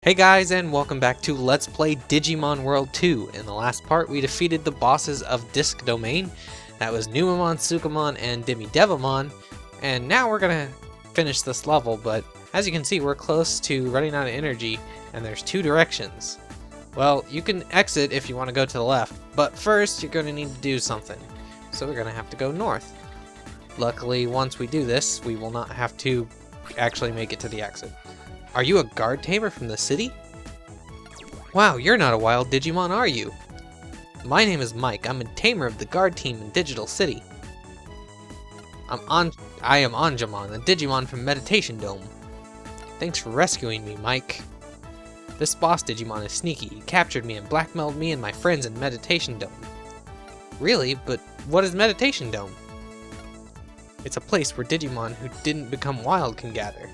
Hey guys, and welcome back to Let's Play Digimon World 2. In the last part, we defeated the bosses of Disc Domain. That was Numemon, Sukamon, and Devamon. And now we're gonna finish this level, but as you can see, we're close to running out of energy, and there's two directions. Well, you can exit if you want to go to the left, but first you're gonna need to do something. So we're gonna have to go north. Luckily, once we do this, we will not have to actually make it to the exit. Are you a guard tamer from the city? Wow, you're not a wild Digimon, are you? My name is Mike. I'm a tamer of the guard team in Digital City. I am Angemon, a Digimon from Meditation Dome. Thanks for rescuing me, Mike. This boss Digimon is sneaky. He captured me and blackmailed me and my friends in Meditation Dome. Really? But what is Meditation Dome? It's a place where Digimon who didn't become wild can gather.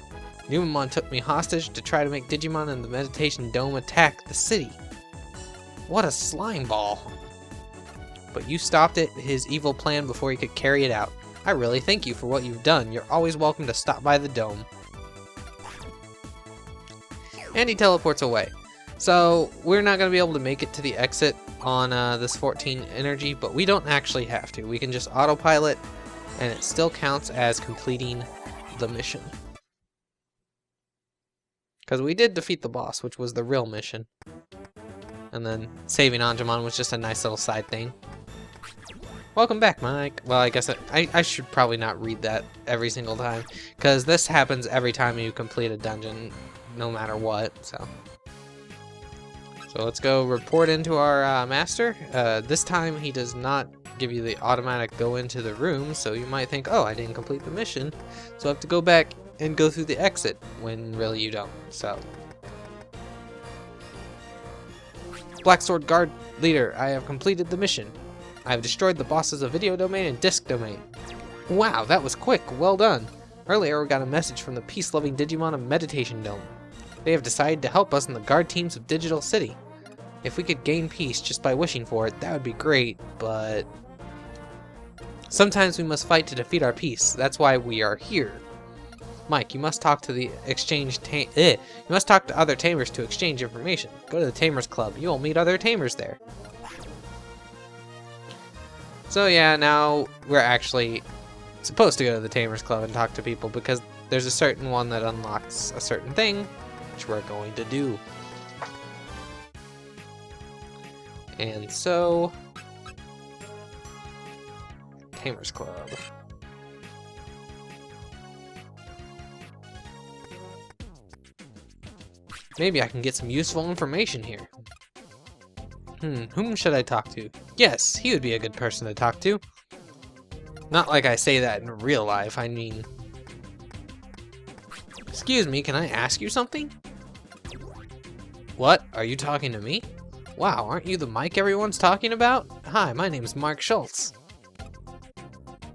Numemon took me hostage to try to make Digimon in the Meditation Dome attack the city. What a slime ball. But you stopped his evil plan before he could carry it out. I really thank you for what you've done. You're always welcome to stop by the dome. And he teleports away. So we're not going to be able to make it to the exit on this 14 energy, but we don't actually have to. We can just autopilot, and it still counts as completing the mission. Because we did defeat the boss, which was the real mission. And then saving Angemon was just a nice little side thing. Welcome back, Mike. Well, I guess I should probably not read that every single time. Because this happens every time you complete a dungeon, no matter what. So let's go report into our master. This time he does not give you the automatic go into the room. So you might think, oh, I didn't complete the mission. So I have to go back and go through the exit, when really you don't. So, Black Sword Guard Leader, I have completed the mission. I have destroyed the bosses of Video Domain and Disc Domain. Wow, that was quick. Well done. Earlier we got a message from the peace-loving Digimon of Meditation Dome. They have decided to help us in the guard teams of Digital City. If we could gain peace just by wishing for it, that would be great, but sometimes we must fight to defeat our peace. That's why we are here. Mike, you must talk to the you must talk to other tamers to exchange information. Go to the Tamers Club. You will meet other tamers there. So yeah, now we're actually supposed to go to the Tamers Club and talk to people because there's a certain one that unlocks a certain thing, which we're going to do. And so, Tamers Club. Maybe I can get some useful information here. Whom should I talk to? Yes, he would be a good person to talk to. Not like I say that in real life, I mean... Excuse me, can I ask you something? What? Are you talking to me? Wow, aren't you the Mike everyone's talking about? Hi, my name's Mark Schultz.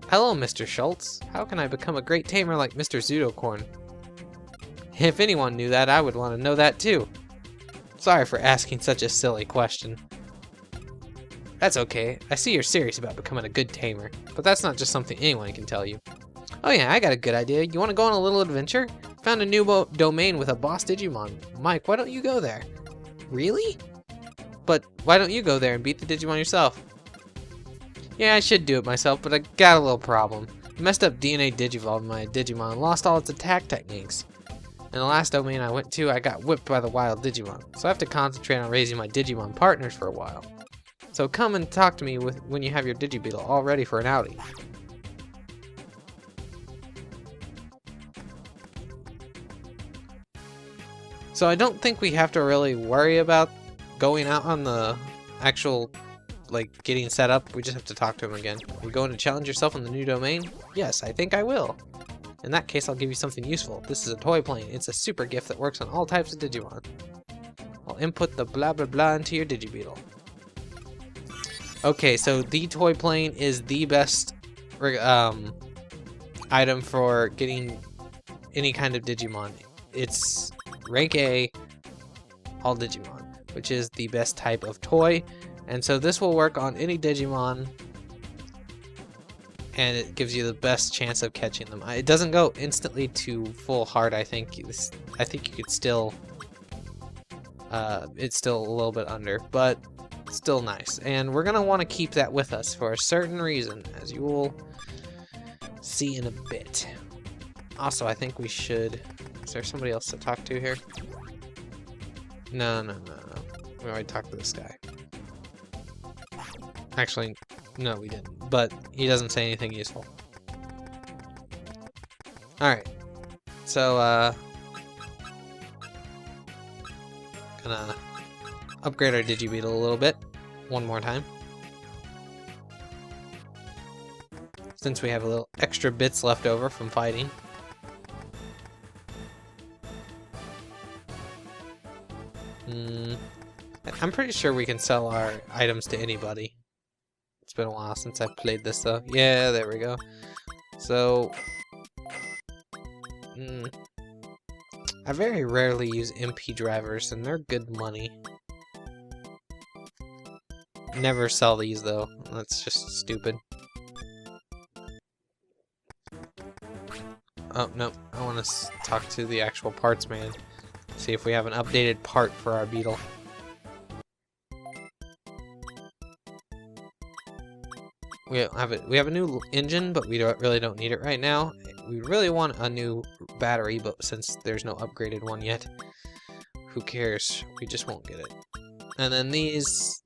Hello, Mr. Schultz. How can I become a great tamer like Mr. Zudokorn? If anyone knew that, I would want to know that too. Sorry for asking such a silly question. That's okay. I see you're serious about becoming a good tamer, but that's not just something anyone can tell you. Oh yeah, I got a good idea. You want to go on a little adventure? Found a new domain with a boss Digimon. Mike, why don't you go there? Really? But why don't you go there and beat the Digimon yourself? Yeah, I should do it myself, but I got a little problem. I messed up DNA Digivolve my Digimon and lost all its attack techniques. In the last domain I went to, I got whipped by the wild Digimon, so I have to concentrate on raising my Digimon partners for a while. So come and talk to me when you have your Digi-Beetle all ready for an outing. So I don't think we have to really worry about going out on the actual, like, getting set up. We just have to talk to him again. Are you going to challenge yourself in the new domain? Yes, I think I will. In that case, I'll give you something useful. This is a toy plane. It's a super gift that works on all types of Digimon. I'll input the blah blah blah into your Digi-Beetle. Okay, so the toy plane is the best item for getting any kind of Digimon. It's rank A, all Digimon, which is the best type of toy. And so this will work on any Digimon, and it gives you the best chance of catching them. It doesn't go instantly to full heart, I think. I think you could still It's still a little bit under, but still nice. And we're gonna want to keep that with us for a certain reason, as you will see in a bit. Also, I think we should... Is there somebody else to talk to here? No. We already talked to this guy. Actually, no, we didn't. But he doesn't say anything useful. Alright. So, gonna upgrade our Digi-Beetle a little bit. One more time. Since we have a little extra bits left over from fighting. I'm pretty sure we can sell our items to anybody. It's been a while since I've played this though. Yeah, there we go. So... I very rarely use MP drivers, and they're good money. Never sell these though. That's just stupid. Oh, no. I want to talk to the actual parts man. See if we have an updated part for our beetle. We have a new engine, but we really don't need it right now. We really want a new battery, but since there's no upgraded one yet, who cares? We just won't get it. And then these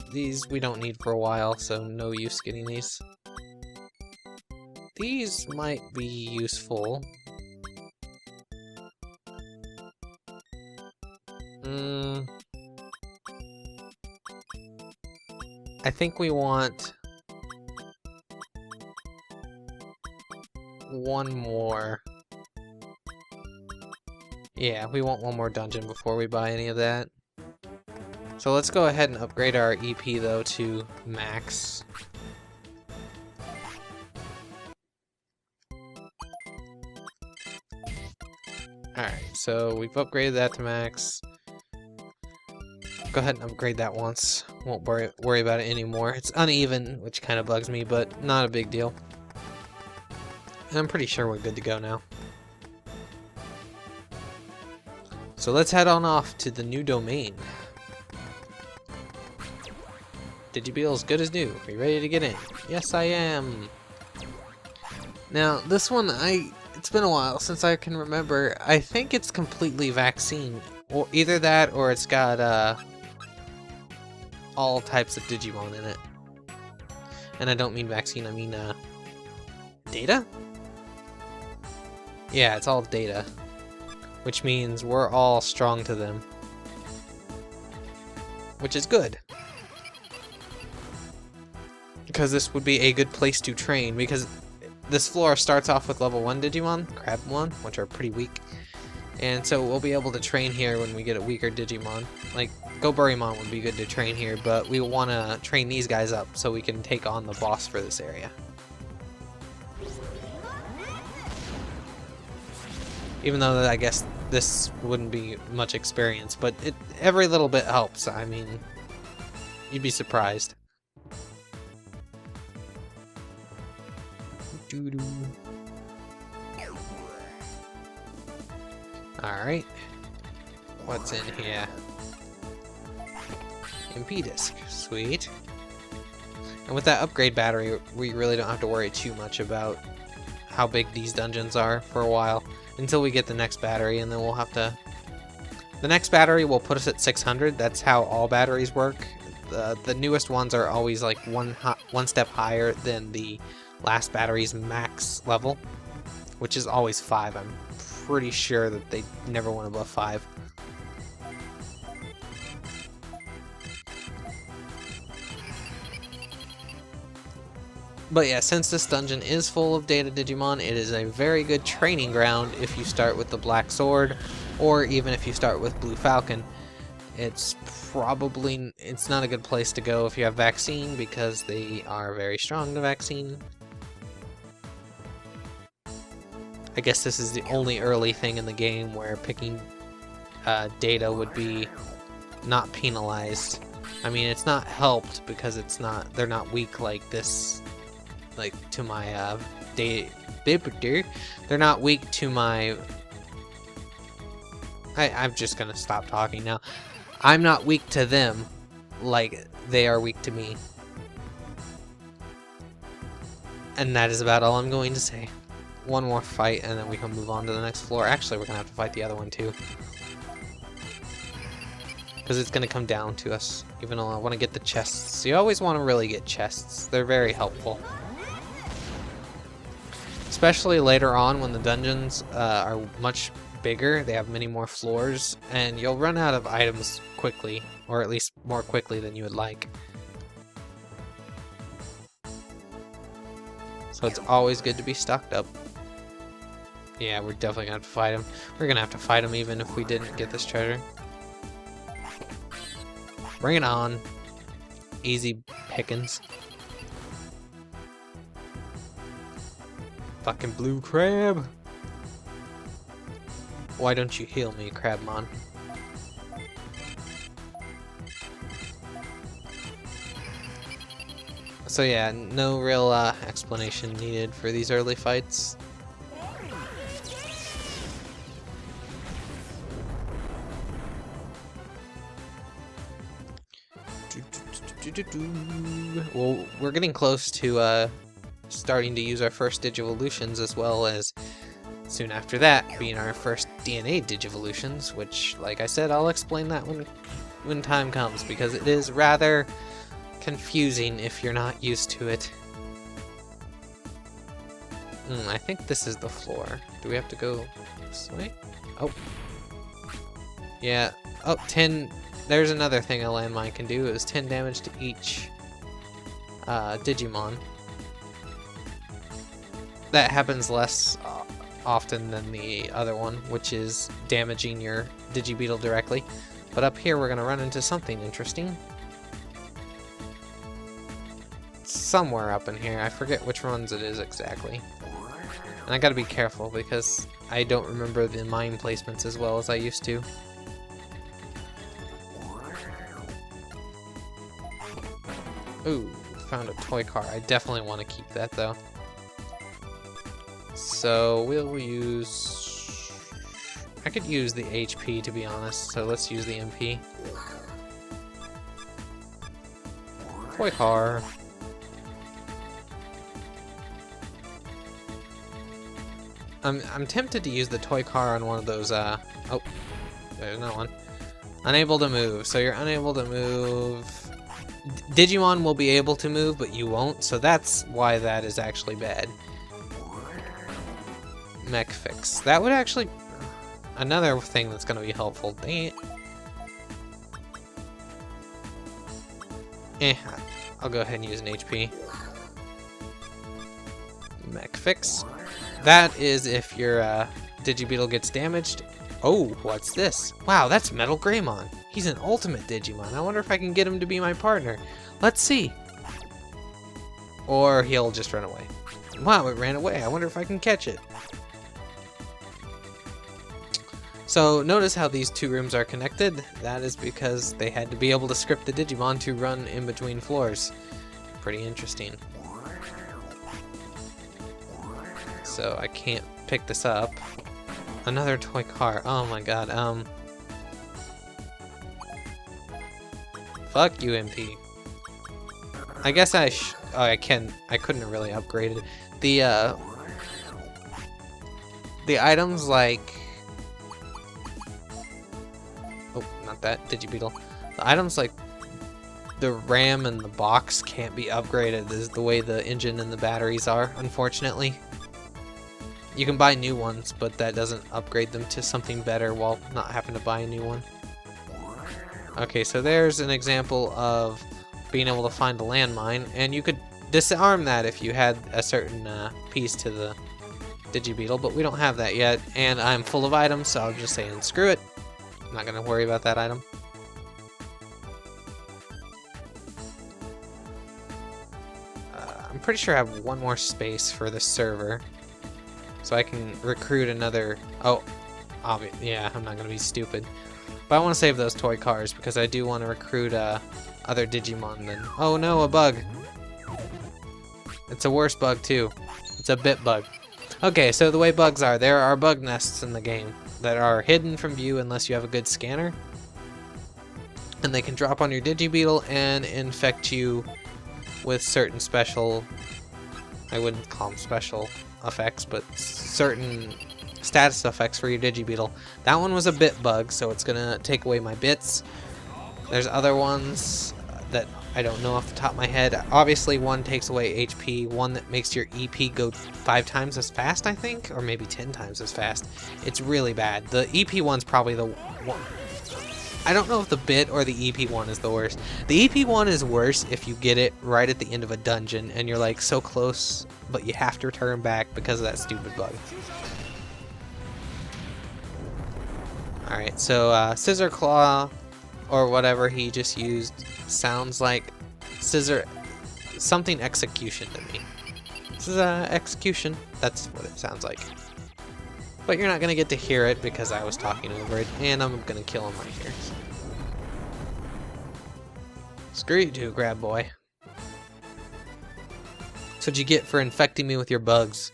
we don't need for a while, so no use getting these. These might be useful. I think we want one more. Yeah, we want one more dungeon before we buy any of that. So let's go ahead and upgrade our EP though to max. Alright, so we've upgraded that to max. Go ahead and upgrade that once. Won't worry about it anymore. It's uneven, which kind of bugs me, but not a big deal. And I'm pretty sure we're good to go now. So let's head on off to the new domain. Digi-Beetle good as new. Are you ready to get in? Yes, I am. Now, this one, it's been a while since I can remember. I think it's completely vaccine. Or either that, or it's got, all types of Digimon in it. And I don't mean vaccine, I mean, data? Yeah, it's all data. Which means we're all strong to them. Which is good. Because this would be a good place to train, because this floor starts off with level 1 Digimon, Crabmon, which are pretty weak. And so we'll be able to train here when we get a weaker Digimon. Like, Go-Burimon would be good to train here, but we want to train these guys up so we can take on the boss for this area. Even though I guess this wouldn't be much experience, but every little bit helps. I mean, you'd be surprised. Alright. What's in here? MP disc. Sweet. And with that upgrade battery, we really don't have to worry too much about how big these dungeons are for a while. Until we get the next battery, and then we'll have to... The next battery will put us at 600. That's how all batteries work. The newest ones are always like one step higher than the last battery's max level, which is always 5. I'm pretty sure that they never went above 5. But yeah, since this dungeon is full of data Digimon, it is a very good training ground if you start with the Black Sword, or even if you start with Blue Falcon. It's not a good place to go if you have Vaccine, because they are very strong to Vaccine. I guess this is the only early thing in the game where picking data would be not penalized. I mean, it's not helped because they're not weak like this. Like to my they're not weak to my I'm just gonna stop talking now. I'm not weak to them like they are weak to me. And that is about all I'm going to say. One more fight and then we can move on to the next floor. Actually, we're gonna have to fight the other one too. Because it's gonna come down to us, even though I want to get the chests. You always want to really get chests. They're very helpful. Especially later on when the dungeons are much bigger, they have many more floors, and you'll run out of items quickly, or at least more quickly than you would like. So it's always good to be stocked up. Yeah, we're definitely gonna have to fight him. We're gonna have to fight him even if we didn't get this treasure. Bring it on. Easy pickings. Fucking blue crab. Why don't you heal me, Crabmon? So yeah, no real explanation needed for these early fights. Well, we're getting close to starting to use our first Digivolutions, as well as soon after that being our first DNA Digivolutions, which, like I said, I'll explain that when time comes, because it is rather confusing if you're not used to it. I think this is the floor. Do we have to go this way? Oh. Yeah. Oh, 10. There's another thing a landmine can do, is 10 damage to each Digimon. That happens less often than the other one, which is damaging your Digi-Beetle directly. But up here we're going to run into something interesting. Somewhere up in here. I forget which ones it is exactly. And I gotta be careful because I don't remember the mine placements as well as I used to. Ooh, found a toy car. I definitely want to keep that though. So we'll use... I could use the HP to be honest, so let's use the MP. Toy car. I'm tempted to use the toy car on one of those, oh, there's no one. Unable to move. So you're unable to move. Digimon will be able to move, but you won't, so that's why that is actually bad. Mech fix. That would actually... Another thing that's going to be helpful. Dang it. I'll go ahead and use an HP. Mech fix. That is if your Digi-Beetle gets damaged. Oh, what's this? Wow, that's Metal Greymon. He's an ultimate Digimon. I wonder if I can get him to be my partner. Let's see. Or he'll just run away. Wow, it ran away. I wonder if I can catch it. So notice how these two rooms are connected. That is because they had to be able to script the Digimon to run in between floors. Pretty interesting. So I can't pick this up. Another toy car. Oh my god. Fuck you, MP. I guess I I couldn't have really upgraded it. The items like... Oh, not that. Digi-Beetle. The items like the RAM and the box can't be upgraded as the way the engine and the batteries are, unfortunately. You can buy new ones, but that doesn't upgrade them to something better while not having to buy a new one. Okay, so there's an example of being able to find a landmine, and you could disarm that if you had a certain piece to the Digi-Beetle, but we don't have that yet, and I'm full of items, so I'm just saying screw it. I'm not going to worry about that item. I'm pretty sure I have one more space for the server. So I can recruit another... Oh, yeah, I'm not going to be stupid. But I want to save those toy cars because I do want to recruit other Digimon then. Oh no, a bug. It's a worse bug too. It's a bit bug. Okay, so the way bugs are, there are bug nests in the game that are hidden from view unless you have a good scanner. and they can drop on your Digi-Beetle and infect you with certain special, I wouldn't call them special effects, but certain status effects for your Digi-Beetle. That one was a bit bug, so it's gonna take away my bits. There's other ones that I don't know off the top of my head. Obviously, one takes away HP, one that makes your EP go 5 times as fast, I think, or maybe 10 times as fast. It's really bad. The EP one's probably the one. I don't know if the bit or the EP one is the worst. The EP one is worse if you get it right at the end of a dungeon and you're like so close, but you have to return back because of that stupid bug. Alright, so Scissor Claw, or whatever he just used, sounds like something execution to me. This is execution. That's what it sounds like. But you're not going to get to hear it because I was talking over it, and I'm going to kill him right here. Screw you too, Grab Boy. That's what you get for infecting me with your bugs.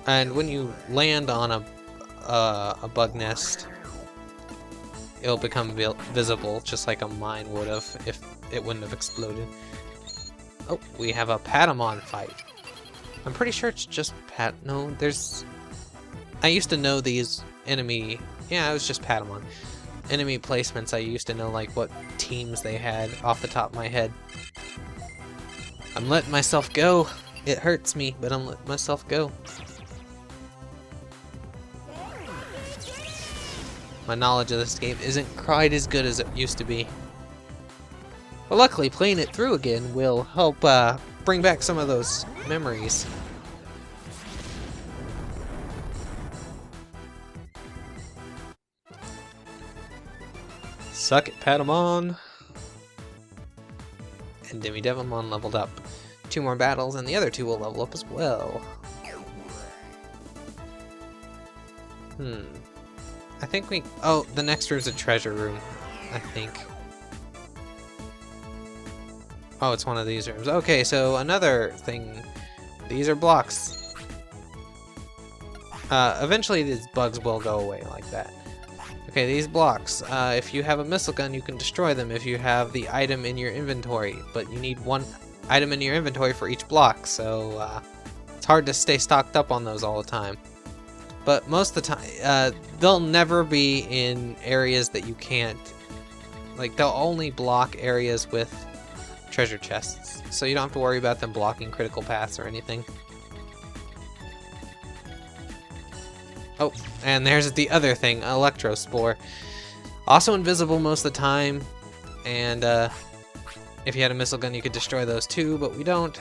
And when you land on a bug nest, it'll become visible, just like a mine would have if it wouldn't have exploded. Oh, we have a Patamon fight. I'm pretty sure it's just no, there's... I used to know these enemy... Yeah, it was just Patamon. Enemy placements, I used to know like what teams they had off the top of my head. I'm letting myself go. It hurts me, but I'm letting myself go. My knowledge of this game isn't quite as good as it used to be. But luckily, playing it through again will help bring back some of those memories. Suck it, Patamon! And Devimon leveled up. 2 more battles, and the other 2 will level up as well. I think we... Oh, the next room's a treasure room, I think. Oh, it's one of these rooms. Okay, so another thing. These are blocks. Eventually these bugs will go away like that. Okay, these blocks. If you have a missile gun, you can destroy them if you have the item in your inventory. But you need 1 item in your inventory for each block, so it's hard to stay stocked up on those all the time. But most of the time, they'll never be in areas that you can't... Like, they'll only block areas with treasure chests, so you don't have to worry about them blocking critical paths or anything. Oh, and there's the other thing, Electrospore. Also invisible most of the time, and if you had a missile gun you could destroy those too, but we don't.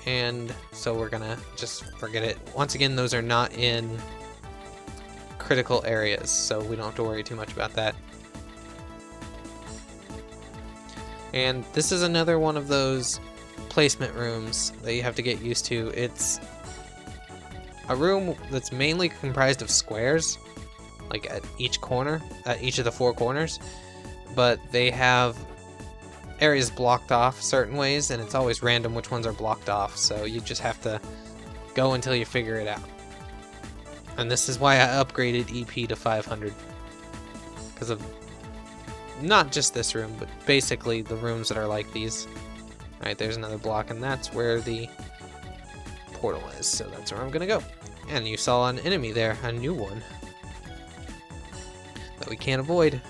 And so we're gonna just forget it. Once again, those are not in critical areas, so we don't have to worry too much about that. And this is another one of those placement rooms that you have to get used to. It's a room that's mainly comprised of squares, like at each corner, at each of the 4 corners, but they have areas blocked off certain ways, and it's always random which ones are blocked off, so you just have to go until you figure it out. And this is why I upgraded EP to 500, because of not just this room, but basically the rooms that are like these. Alright, there's another block, and that's where the portal is, so that's where I'm gonna go. And you saw an enemy there, a new one, that we can't avoid.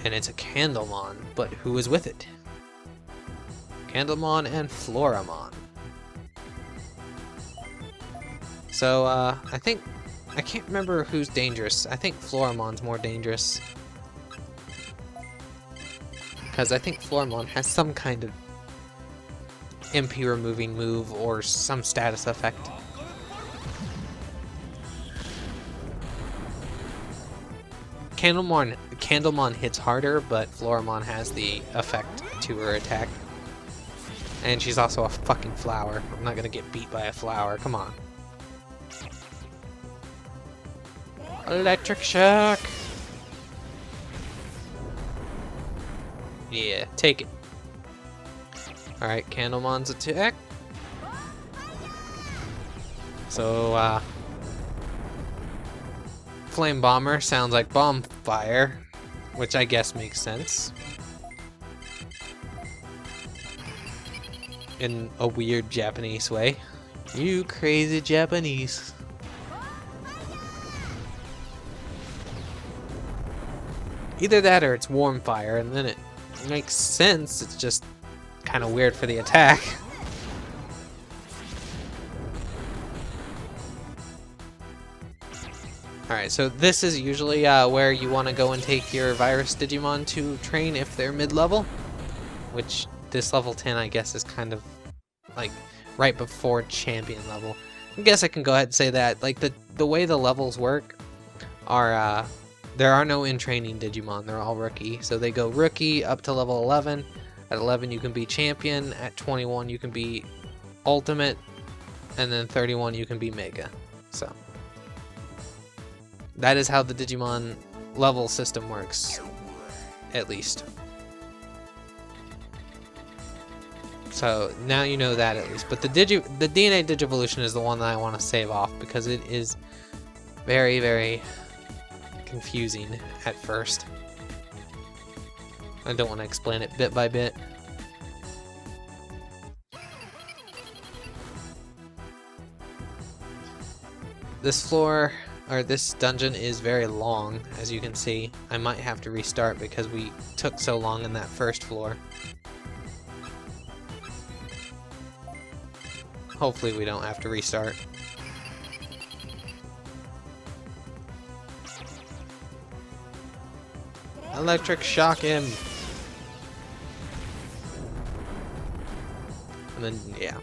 And it's a Candlemon, but who is with it? Candlemon and Floramon. So, I can't remember who's dangerous. I think Floramon's more dangerous. Because I think Floramon has some kind of MP removing move or some status effect. Candlemon hits harder, but Floramon has the effect to her attack. And she's also a fucking flower. I'm not gonna get beat by a flower, come on. Electric shock! Yeah, take it. Alright, Candlemon's attack. So, Flame Bomber sounds like bomb fire, which I guess makes sense. In a weird Japanese way. You crazy Japanese. Either that or it's warm fire, and then it makes sense. It's just kind of weird for the attack. Alright, so this is usually where you want to go and take your virus Digimon to train if they're mid-level. Which, this level 10 I guess is kind of like right before champion level. I guess I can go ahead and say that. Like the way the levels work are there are no in-training Digimon, they're all rookie. So they go rookie up to level 11. At 11 you can be champion, at 21 you can be ultimate, and then 31 you can be mega. So that is how the Digimon level system works, at least. So now you know that at least. But the DNA Digivolution is the one that I want to save off because it is very, very confusing at first. I don't want to explain it bit by bit. This floor, or this dungeon, is very long, as you can see. I might have to restart because we took so long in that first floor. Hopefully we don't have to restart. Electric shock him! And then, yeah.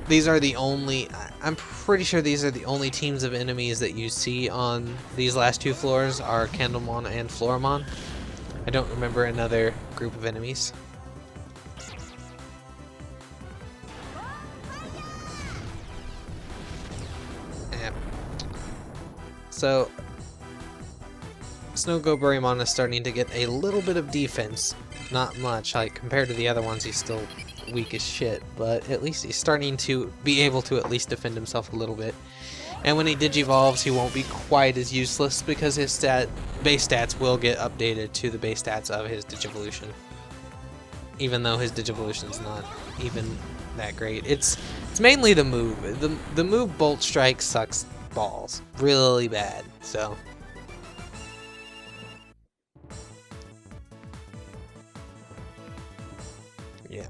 These are the only, I'm pretty sure these are the only teams of enemies that you see on these last two floors are Candlemon and Floramon. I don't remember another group of enemies. Yeah. So, Snow Goburimon is starting to get a little bit of defense. Not much, like compared to the other ones he's still weak as shit, but at least he's starting to be able to at least defend himself a little bit. And when he digivolves, he won't be quite as useless because his base stats will get updated to the base stats of his Digivolution. Even though his Digivolution's not even that great. It's mainly the move. The move Bolt Strike sucks balls. Really bad, so... yeah.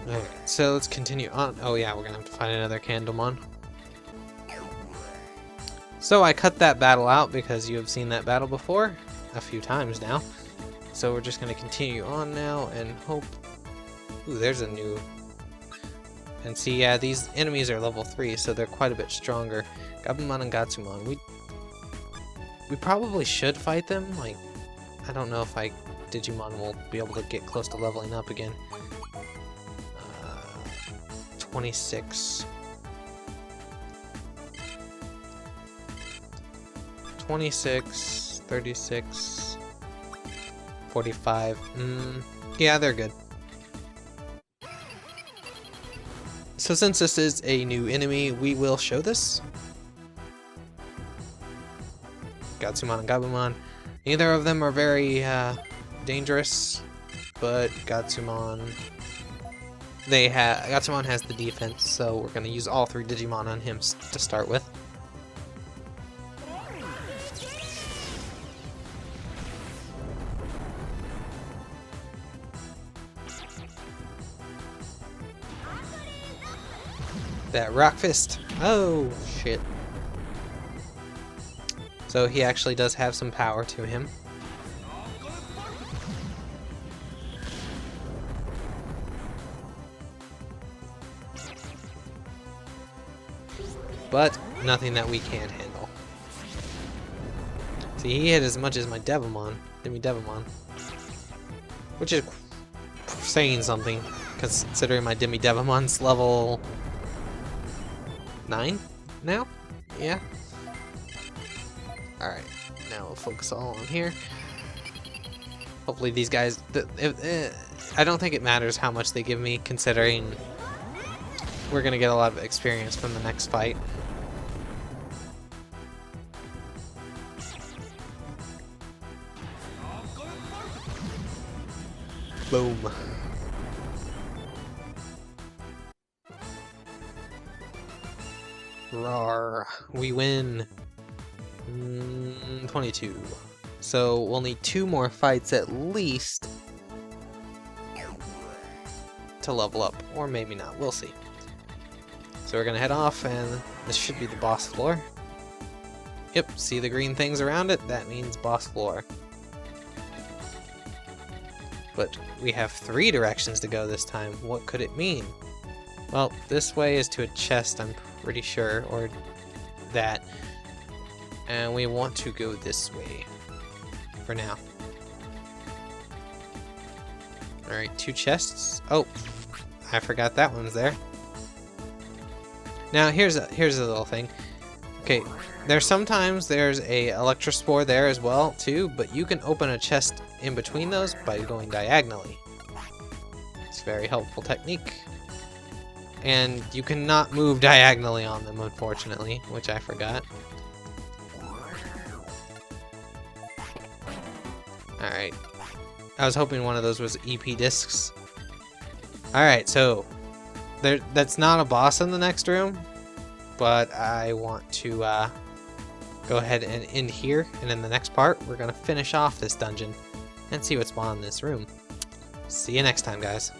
Okay, so let's continue on. Oh yeah, we're gonna have to find another Candlemon. So I cut that battle out because you have seen that battle before a few times now. So we're just gonna continue on now and hope... ooh, there's a new... and see, yeah, these enemies are level 3, so they're quite a bit stronger. Gabumon and Gatsumon. We probably should fight them. Like, I don't know if Digimon will be able to get close to leveling up again. 26. 26, 36, 45. Yeah, they're good. So since this is a new enemy, we will show this. Gatsumon and Gabumon. Neither of them are very dangerous, but Gatsumon... Gatsumon has the defense, so we're going to use all 3 Digimon on him to start with. That Rock Fist! Oh, shit. So he actually does have some power to him. But nothing that we can't handle. See, he hit as much as my Devimon, Demi-Devimon. Which is saying something, considering my Demi-Devimon's level 9 now? Yeah. Alright, now we'll focus all on here. Hopefully these guys... I don't think it matters how much they give me, considering we're going to get a lot of experience from the next fight. Boom. Rawr. We win. 22. So we'll need 2 more fights at least to level up. Or maybe not. We'll see. So we're going to head off, and this should be the boss floor. Yep, see the green things around it? That means boss floor. But we have 3 directions to go this time. What could it mean? Well, this way is to a chest, I'm pretty sure, or that. And we want to go this way for now. Alright, 2 chests. Oh, I forgot that one's there. Now, here's a little thing. Okay, sometimes there's a Electrospore there as well, too, but you can open a chest in between those by going diagonally. It's a very helpful technique. And you cannot move diagonally on them, unfortunately, which I forgot. Alright. I was hoping one of those was EP discs. Alright, so that's not a boss in the next room, but I want to go ahead and end here, and in the next part we're going to finish off this dungeon and see what's on in this room. See you next time, guys.